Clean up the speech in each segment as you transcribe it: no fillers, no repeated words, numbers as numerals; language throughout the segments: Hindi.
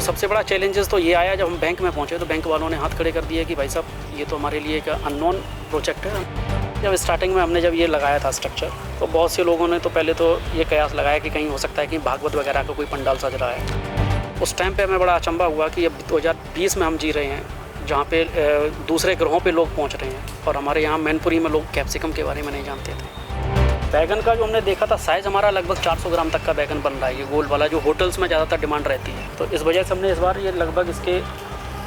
सबसे बड़ा चैलेंजेस तो ये आया जब हम बैंक में पहुंचे तो बैंक वालों ने हाथ खड़े कर दिए कि भाई साहब ये तो हमारे लिए एक अननोन प्रोजेक्ट है। जब स्टार्टिंग में हमने जब ये लगाया था स्ट्रक्चर तो बहुत से लोगों ने तो पहले तो ये कयास लगाया कि कहीं हो सकता है कि भागवत वगैरह का कोई पंडाल सज रहा है। उस टाइम पे हमें बड़ा अचंभा हुआ कि अब 2020 में हम जी रहे हैं जहाँ पे दूसरे ग्रहों पे लोग पहुँच रहे हैं और हमारे यहाँ मैनपुरी में लोग कैप्सिकम के बारे में नहीं जानते थे। बैगन का जो हमने देखा था साइज़ हमारा लगभग 400 ग्राम तक का बैगन बन रहा है, ये गोल वाला जो होटल्स में ज़्यादातर डिमांड रहती है। तो इस वजह से हमने इस बार ये लगभग इसके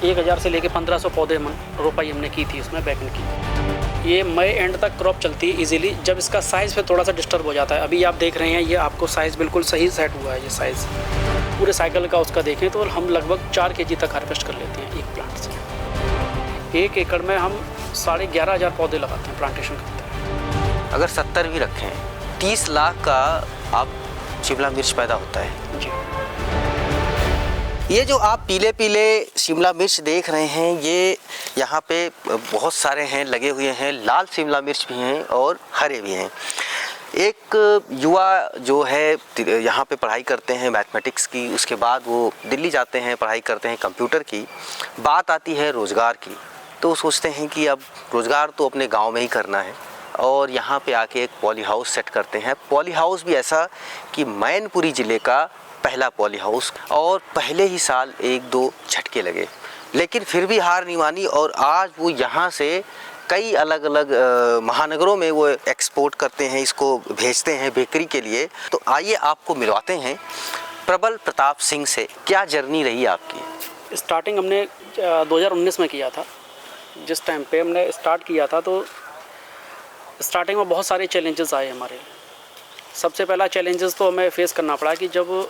1000 से लेके 1500 पौधे रोपाई हमने की थी इसमें बैगन की। ये मई एंड तक क्रॉप चलती है इजीली, जब इसका साइज़ फिर थोड़ा सा डिस्टर्ब हो जाता है। अभी आप देख रहे हैं ये आपको साइज़ बिल्कुल सही सेट हुआ है। ये साइज़ पूरे साइकिल का उसका देखें तो हम लगभग 4 kg तक हार्वेस्ट कर लेते हैं एक प्लांट से। 1 एकड़ में हम 11,500 पौधे लगाते हैं, प्लांटेशन करते हैं। अगर 70 भी रखें 30 लाख का आप शिमला मिर्च पैदा होता है जी। ये जो आप पीले पीले शिमला मिर्च देख रहे हैं ये यहाँ पे बहुत सारे हैं लगे हुए हैं। लाल शिमला मिर्च भी हैं और हरे भी हैं। एक युवा जो है यहाँ पे पढ़ाई करते हैं मैथमेटिक्स की, उसके बाद वो दिल्ली जाते हैं पढ़ाई करते हैं कंप्यूटर की। बात आती है रोज़गार की तो सोचते हैं कि अब रोज़गार तो अपने गांव में ही करना है और यहाँ पे आके एक पॉली हाउस सेट करते हैं। पॉली हाउस भी ऐसा कि मैनपुरी ज़िले का पहला पॉली हाउस, और पहले ही साल 1-2 झटके लगे लेकिन फिर भी हार नहीं मानी और आज वो यहाँ से कई अलग अलग महानगरों में वो एक्सपोर्ट करते हैं, इसको भेजते हैं बेकरी के लिए। तो आइए आपको मिलवाते हैं प्रबल प्रताप सिंह से। क्या जर्नी रही आपकी? स्टार्टिंग हमने 2019 में किया था। जिस टाइम पे हमने स्टार्ट किया था तो स्टार्टिंग में बहुत सारे चैलेंजेस आए हमारे। सबसे पहला चैलेंजेस तो हमें फेस करना पड़ा कि जब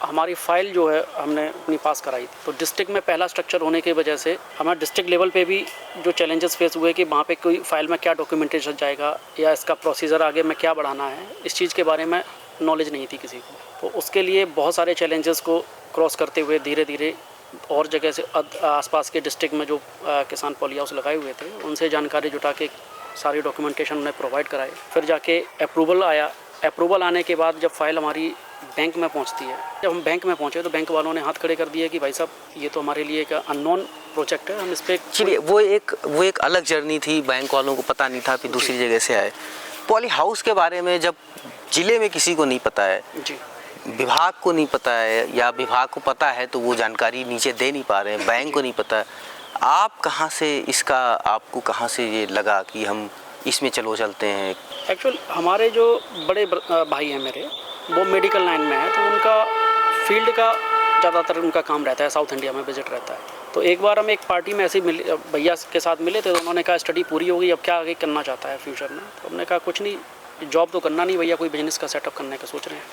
हमारी फ़ाइल जो है हमने अपनी पास कराई थी तो डिस्ट्रिक्ट में पहला स्ट्रक्चर होने की वजह से हमारे डिस्ट्रिक्ट लेवल पे भी जो चैलेंजेस फेस हुए कि वहाँ पे कोई फ़ाइल में क्या डॉक्यूमेंटेशन जाएगा या इसका प्रोसीजर आगे में क्या बढ़ाना है, इस चीज़ के बारे में नॉलेज नहीं थी किसी को। तो उसके लिए बहुत सारे चैलेंजेस को क्रॉस करते हुए धीरे धीरे और जगह से आसपास के डिस्ट्रिक्ट में जो किसान पॉली हाउस लगाए हुए थे उनसे जानकारी जुटा के सारी डॉक्यूमेंटेशन उन्हें प्रोवाइड कराए। फिर जाके अप्रूवल आया। अप्रूवल आने के बाद जब फाइल हमारी बैंक में पहुंचती है, जब हम बैंक में पहुंचे तो बैंक वालों ने हाथ खड़े कर दिए कि भाई साहब ये तो हमारे लिए एक अननोन प्रोजेक्ट है, हम इस पर चलिए वो एक अलग जर्नी थी। बैंक वालों को पता नहीं था कि दूसरी जगह से आए। पॉली हाउस के बारे में जब ज़िले में किसी को नहीं पता है जी, विभाग को नहीं पता है या विभाग को पता है तो वो जानकारी नीचे दे नहीं पा रहे हैं, बैंक को नहीं पता है, आप कहाँ से इसका आपको कहाँ से ये लगा कि हम इसमें चलते हैं? एक्चुअल हमारे जो बड़े भाई हैं मेरे, वो मेडिकल लाइन में है तो उनका फील्ड का ज़्यादातर उनका काम रहता है, साउथ इंडिया में विजिट रहता है। तो एक बार हम एक पार्टी में ऐसे मिले, भैया के साथ मिले थे तो उन्होंने कहा स्टडी पूरी हो गई, अब क्या आगे करना चाहता है फ्यूचर में। तो हमने कहा कुछ नहीं, जॉब तो करना नहीं भैया, कोई बिजनेस का सेटअप करने का सोच रहे हैं।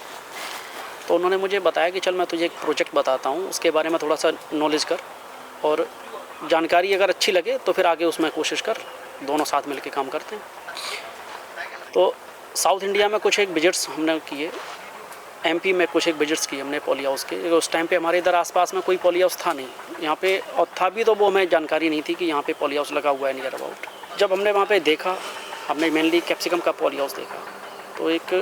तो उन्होंने मुझे बताया कि चल मैं तुझे एक प्रोजेक्ट बताता हूँ, उसके बारे में थोड़ा सा नॉलेज कर और जानकारी अगर अच्छी लगे तो फिर आगे उसमें कोशिश कर, दोनों साथ मिलकर काम करते हैं। तो साउथ इंडिया में कुछ एक विजिट्स हमने किए, एमपी में कुछ एक विजिट्स किए हमने पॉली हाउस के। उस टाइम पे हमारे इधर आसपास में कोई पॉली हाउस था नहीं यहाँ पे, और था भी तो वो हमें जानकारी नहीं थी कि यहाँ पे पॉली हाउस लगा हुआ है नियर अबाउट। जब हमने वहाँ पे देखा, हमने मेनली कैप्सिकम का पॉली हाउस देखा तो एक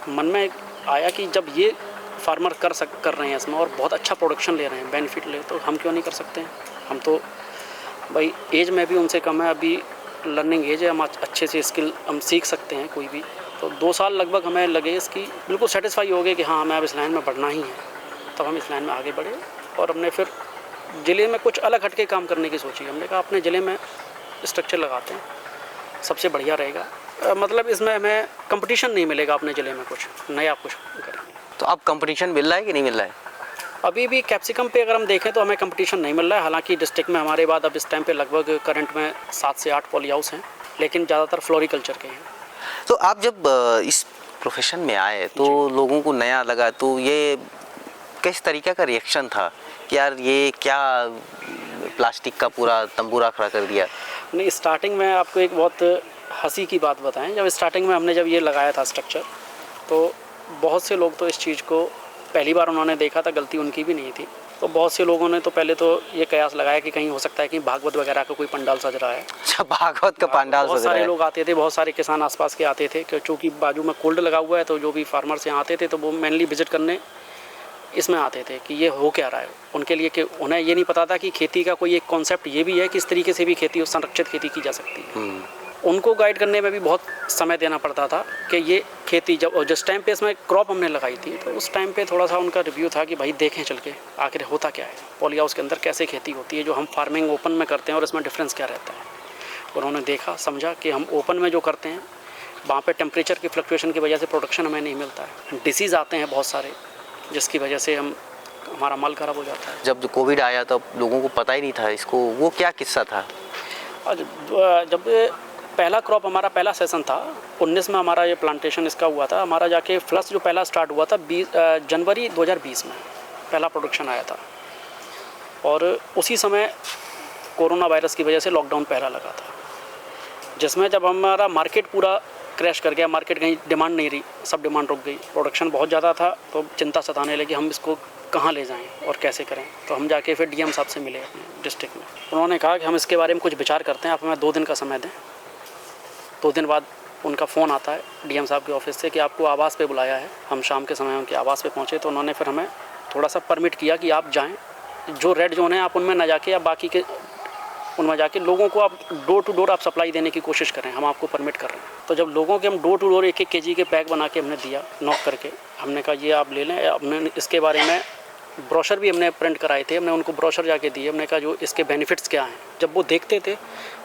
मन में आया कि जब ये फार्मर कर रहे हैं इसमें और बहुत अच्छा प्रोडक्शन ले रहे हैं, बेनिफिट ले, तो हम क्यों नहीं कर सकते हैं। हम तो भाई एज में भी उनसे कम है, अभी लर्निंग एज है, हम अच्छे से स्किल हम सीख सकते हैं कोई भी। तो 2 साल लगभग हमें लगे इसकी, बिल्कुल सेटिस्फाई हो गए कि हाँ हमें अब इस लाइन में बढ़ना ही है। तब हम इस लाइन में आगे बढ़े और हमने फिर ज़िले में कुछ अलग हटके काम करने की सोची। हमने कहा अपने ज़िले में स्ट्रक्चर लगाते हैं, सबसे बढ़िया रहेगा। मतलब इसमें हमें कंपटीशन नहीं मिलेगा, अपने ज़िले में कुछ नया कुछ करेंगे। तो अब कंपटीशन मिल रहा है कि नहीं मिल रहा है? अभी भी कैप्सिकम पे अगर हम देखें तो हमें कंपटीशन नहीं मिल रहा है। हालांकि डिस्ट्रिक्ट में हमारे बाद अब इस टाइम पे लगभग करंट में 7 से 8 पॉली हाउस हैं, लेकिन ज़्यादातर फ्लोरिकल्चर के हैं। तो आप जब इस प्रोफेशन में आए तो लोगों को नया लगा, तो ये किस तरीके का रिएक्शन था कि यार ये क्या प्लास्टिक का पूरा तंबूरा खड़ा कर दिया? नहीं, स्टार्टिंग में आपको एक बहुत हंसी की बात बताएं। जब स्टार्टिंग में हमने जब ये लगाया था स्ट्रक्चर तो बहुत से लोग तो इस चीज़ को पहली बार उन्होंने देखा था, गलती उनकी भी नहीं थी। तो बहुत से लोगों ने तो पहले तो ये कयास लगाया कि कहीं हो सकता है कि भागवत वगैरह का कोई पंडाल सज रहा है। अच्छा, भागवत का पंडाल बहुत सज रहा है। सारे लोग आते थे, बहुत सारे किसान आसपास के आते थे क्योंकि बाजू में कोल्ड लगा हुआ है, तो जो भी फार्मर्स यहाँ आते थे तो वो मेनली विजिट करने इसमें आते थे कि ये हो क्या रहा है उनके लिए, कि उन्हें ये नहीं पता था कि खेती का कोई एक कॉन्सेप्ट ये भी है कि इस तरीके से भी खेती संरक्षित खेती की जा सकती है। उनको गाइड करने में भी बहुत समय देना पड़ता था कि ये खेती जब, और जिस टाइम पे इसमें क्रॉप हमने लगाई थी तो उस टाइम पे थोड़ा सा उनका रिव्यू था कि भाई देखें चल के आखिर होता क्या है, पॉली हाउस के अंदर कैसे खेती होती है, जो हम फार्मिंग ओपन में करते हैं और इसमें डिफरेंस क्या रहता है। उन्होंने देखा समझा कि हम ओपन में जो करते हैं वहाँ पे टेम्परेचर की फ्लक्चुएशन की वजह से प्रोडक्शन हमें नहीं मिलता है, डिसीज़ आते हैं बहुत सारे जिसकी वजह से हमारा माल ख़राब हो जाता है। जब कोविड आया तब लोगों को पता ही नहीं था इसको, वो क्या किस्सा था? और जब पहला क्रॉप हमारा पहला सेशन था 19 में, हमारा ये प्लांटेशन इसका हुआ था, हमारा जाके फ्लश जो पहला स्टार्ट हुआ था जनवरी 2020 में पहला प्रोडक्शन आया था। और उसी समय कोरोना वायरस की वजह से लॉकडाउन पहला लगा था, जिसमें जब हमारा मार्केट पूरा क्रैश कर गया, मार्केट कहीं डिमांड नहीं रही, सब डिमांड रुक गई, प्रोडक्शन बहुत ज़्यादा था, तो चिंता सताने लगी हम इसको कहाँ ले जाएं और कैसे करें। तो हम जाके फिर डीएम साहब से मिले अपने डिस्ट्रिक्ट में। उन्होंने कहा कि हम इसके बारे में कुछ विचार करते हैं, आप हमें 2 दिन का समय दें। 2 दिन बाद उनका फ़ोन आता है डीएम साहब के ऑफिस से कि आपको आवास पे बुलाया है। हम शाम के समय उनके आवास पे पहुँचे तो उन्होंने फिर हमें थोड़ा सा परमिट किया कि आप जाएँ, जो रेड जोन है आप उनमें ना जाके, या बाकी के उनमें जाके लोगों को आप डोर टू डोर आप सप्लाई देने की कोशिश करें, हम आपको परमिट कर रहे हैं। तो जब लोगों के हम डोर टू डोर 1-1 kg के पैक बना के हमने दिया, नॉक करके, हमने कहा ये आप ले लें। हमने इसके बारे में ब्रोशर भी हमने प्रिंट कराए थे, हमने उनको ब्रोशर जाके दिए, हमने कहा जो इसके बेनिफिट्स क्या हैं। जब वो देखते थे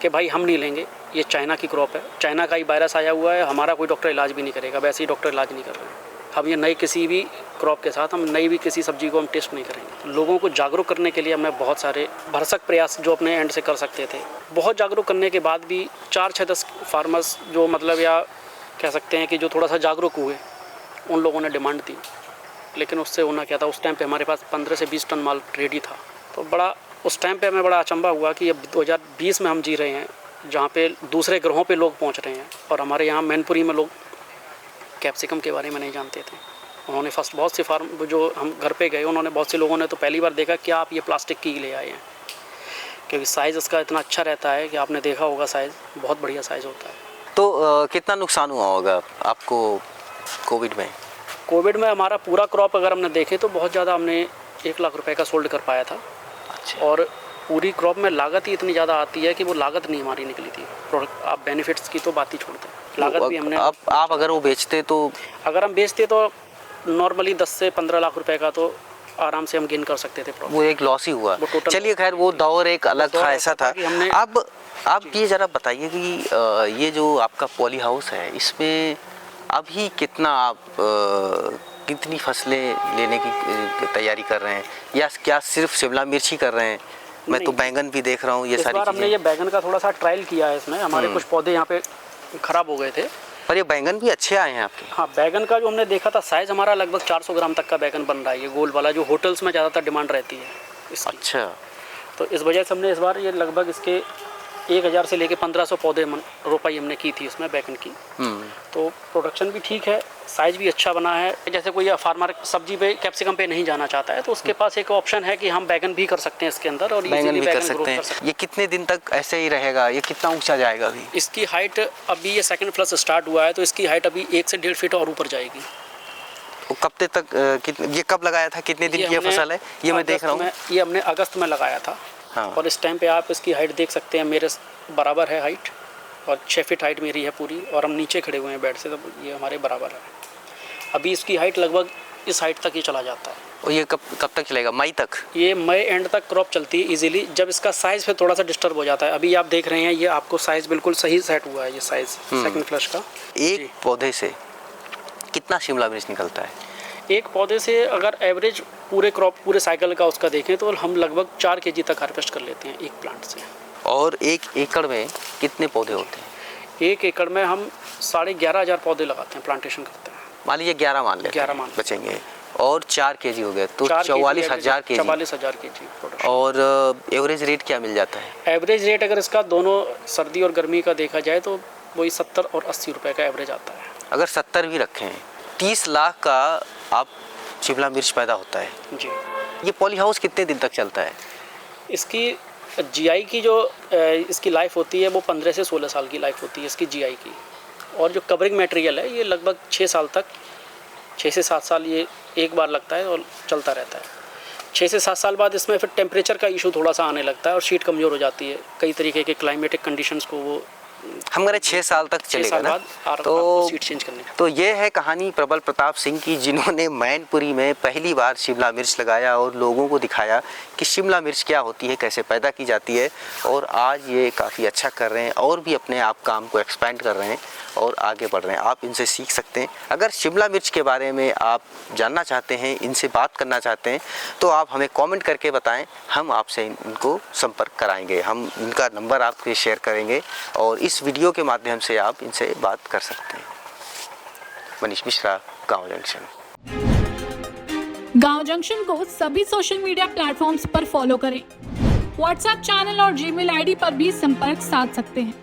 कि भाई हम नहीं लेंगे, ये चाइना की क्रॉप है, चाइना का ही वायरस आया हुआ है, हमारा कोई डॉक्टर इलाज भी नहीं करेगा, वैसे ही डॉक्टर इलाज नहीं कर रहे हैं, अब ये नई किसी भी क्रॉप के साथ हम नई भी किसी सब्जी को हम टेस्ट नहीं करेंगे। लोगों को जागरूक करने के लिए हमने बहुत सारे भरसक प्रयास जो अपने एंड से कर सकते थे, बहुत जागरूक करने के बाद भी 4-6-10 फार्मर्स जो मतलब, या कह सकते हैं कि जो थोड़ा सा जागरूक हुए, उन लोगों ने डिमांड दी। लेकिन उससे होना क्या था, उस टाइम पे हमारे पास 15 से 20 टन माल रेडी था। तो बड़ा उस टाइम पे हमें बड़ा अचंभा हुआ कि अब 2020 में हम जी रहे हैं, जहाँ पे दूसरे ग्रहों पे लोग पहुँच रहे हैं, और हमारे यहाँ मैनपुरी में लोग कैप्सिकम के बारे में नहीं जानते थे। उन्होंने फर्स्ट बहुत से फार्म जो हम घर पे गए, उन्होंने बहुत से लोगों ने तो पहली बार देखा क्या आप ये प्लास्टिक की ले आए हैं, क्योंकि साइज़ इसका इतना अच्छा रहता है कि आपने देखा होगा, साइज़ बहुत बढ़िया साइज़ होता है। तो कितना नुकसान हुआ होगा आपको कोविड में? कोविड में हमारा पूरा क्रॉप अगर हमने देखे तो बहुत ज़्यादा, हमने 1 लाख रुपए का सोल्ड कर पाया था। अच्छा। और पूरी क्रॉप में लागत ही इतनी ज़्यादा आती है कि वो लागत नहीं हमारी निकली थी। प्रोडक्ट आप बेनिफिट्स की तो बात ही छोड़ दें, लागत भी हमने, आप अगर वो बेचते तो, अगर हम बेचते तो नॉर्मली 10 से 15 लाख रुपए का तो आराम से हम गेन कर सकते थे। वो एक लॉस ही हुआ। चलिए खैर, वो दौर एक अलग था, ऐसा था। अब आप ये ज़रा बताइए कि ये जो आपका पॉली हाउस है, इसमें अभी कितना आप कितनी फसलें लेने की तैयारी कर रहे हैं, या क्या सिर्फ शिमला मिर्च ही कर रहे हैं? मैं तो बैंगन भी देख रहा हूँ, ये सारी चीज़ें। हमने ये बैंगन का थोड़ा सा ट्रायल किया है इसमें, हमारे कुछ पौधे यहाँ पे ख़राब हो गए थे, पर ये बैंगन भी अच्छे आए हैं आपके। हाँ, बैंगन का जो हमने देखा था साइज़ हमारा लगभग 400 ग्राम तक का बैंगन बन रहा है, ये गोल वाला जो होटल्स में ज़्यादातर डिमांड रहती है इसकी। अच्छा। तो इस वजह से हमने इस बार ये लगभग इसके 1000 से लेके 1500 पौधे रोपाई हमने की थी इसमें बैंगन की। तो प्रोडक्शन भी ठीक है, साइज़ भी अच्छा बना है। जैसे कोई फार्मर सब्जी पे, कैप्सिकम पे नहीं जाना चाहता है तो उसके पास एक ऑप्शन है कि हम बैगन भी कर सकते हैं इसके अंदर, और बैंगन भी कर सकते हैं। ये कितने दिन तक ऐसे ही रहेगा, ये कितना ऊंचा जाएगा अभी? इसकी हाइट अभी, ये सेकंड फ्लस स्टार्ट हुआ है तो इसकी हाइट अभी 1 से 1.5 फीट और ऊपर जाएगी। वो कब तक ये कब लगाया था, कितने दिन की फसल है ये? मैं देख रहा हूँ, ये हमने अगस्त में लगाया था। हाँ। और इस टाइम पे आप इसकी हाइट देख सकते हैं, मेरे बराबर है हाइट, और 6 फीट हाइट मेरी है पूरी, और हम नीचे खड़े हुए हैं बेड से, तो ये हमारे बराबर है। अभी इसकी हाइट लगभग इस हाइट तक ही चला जाता है। और ये कब तक चलेगा? मई तक? ये मई एंड तक क्रॉप चलती है इजीली, जब इसका साइज़ फिर थोड़ा सा डिस्टर्ब हो जाता है। अभी आप देख रहे हैं ये आपको साइज़ बिल्कुल सही सेट हुआ है, ये साइज़ सेकंड फ्लश का। एक पौधे से कितना शिमला मिर्च निकलता है? एक पौधे से अगर एवरेज पूरे क्रॉप, पूरे साइकिल का उसका देखें तो हम लगभग 4 kg तक हार्वेस्ट कर लेते हैं एक प्लांट से। और 1 एकड़ में कितने पौधे होते हैं? 1 एकड़ में हम 11,500 पौधे लगाते हैं, प्लांटेशन करते हैं। मान लीजिए 11 मान लेते हैं, 11 मान बचेंगे, और 4 kg हो गए तो 44,000 kg। 44,000 kg। और एवरेज रेट क्या मिल जाता है? एवरेज रेट अगर इसका दोनों सर्दी और गर्मी का देखा जाए तो वही 70 और 80 रुपये का एवरेज आता है। अगर 70 भी रखें, 30 लाख का आप शिमला मिर्च पैदा होता है जी। ये पॉली हाउस कितने दिन तक चलता है? इसकी जीआई की जो इसकी लाइफ होती है वो 15 से 16 साल की लाइफ होती है इसकी जीआई की। और जो कवरिंग मटेरियल है ये लगभग 6 साल तक 6 से 7 साल ये एक बार लगता है और चलता रहता है। 6 से 7 साल बाद इसमें फिर टेम्परेचर का इशू थोड़ा सा आने लगता है और शीट कमज़ोर हो जाती है। कई तरीके के क्लाइमेटिक कंडीशंस को वो हमारे 6 साल तक 6 चलेगा साल ना। बाद तो सीट चेंज करने का। तो ये है कहानी प्रबल प्रताप सिंह की, जिन्होंने मैनपुरी में पहली बार शिमला मिर्च लगाया और लोगों को दिखाया कि शिमला मिर्च क्या होती है, कैसे पैदा की जाती है। और आज ये काफ़ी अच्छा कर रहे हैं और भी अपने आप काम को एक्सपेंड कर रहे हैं और आगे बढ़ रहे हैं। आप इनसे सीख सकते हैं। अगर शिमला मिर्च के बारे में आप जानना चाहते हैं, इनसे बात करना चाहते हैं, तो आप हमें कमेंट करके बताएं, हम आपसे इनको संपर्क कराएंगे। हम इनका नंबर आपके शेयर करेंगे और इस वीडियो के माध्यम से आप इनसे बात कर सकते हैं। मनीष मिश्रा, गांव जंक्शन। गांव जंक्शन को सभी सोशल मीडिया प्लेटफॉर्म्स पर फॉलो करें। व्हाट्सएप चैनल और जीमेल आईडी पर भी संपर्क साध सकते हैं।